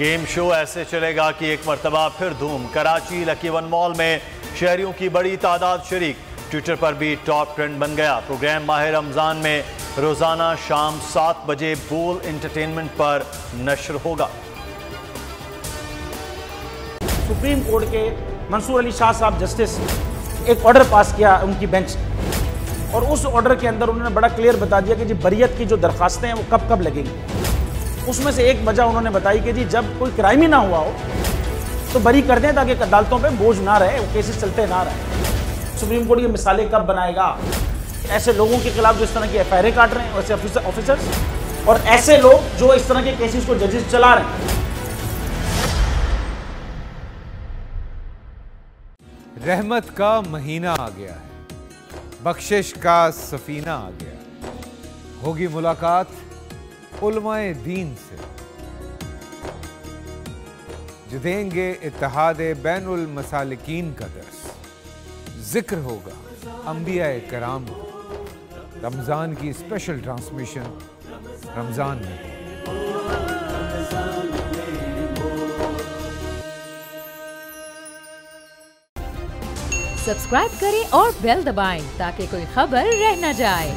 Game show ऐसे चलेगा कि एक मरतबा फिर धूम। कराची लकी वन मॉल में शहरियों की बड़ी तादाद शरीक। ट्विटर पर भी टॉप ट्रेंड बन गया। प्रोग्राम माह रमजान में रोजाना शाम 7 बजे बोल एंटरटेनमेंट पर नश्र होगा। सुप्रीम कोर्ट के मंसूर अली शाह साहब जस्टिस एक ऑर्डर पास किया उनकी बेंच, और उस ऑर्डर के अंदर उन्होंने बड़ा क्लियर बता दिया कि जी बरियत की जो दरखास्तें हैं वो कब कब लगेंगी। उसमें से एक वजह उन्होंने बताई कि जी जब कोई क्राइम ही ना हुआ हो तो बरी कर दें, ताकि अदालतों पे बोझ ना रहे, वो केसेस चलते ना रहे। सुप्रीम कोर्ट ये मिसालें कब बनाएगा? ऐसे लोगों के खिलाफ जो इस तरह की एफआईआर काट रहे हैं, वैसे ऑफिसर्स, और ऐसे लोग जो इस तरह के केसेस को जजेस चला रहे हैं। रहमत का महीना आ गया है, बख्शिश का सफीना आ गया। होगी मुलाकात उलमाए दीन से, जो देंगे इत्तेहादे बैनुल मसालिकीन का दर्स। जिक्र होगा अंबियाए कराम, रमजान की स्पेशल ट्रांसमिशन रमजान में। सब्सक्राइब करें और बेल दबाएं ताकि कोई खबर रह न जाए।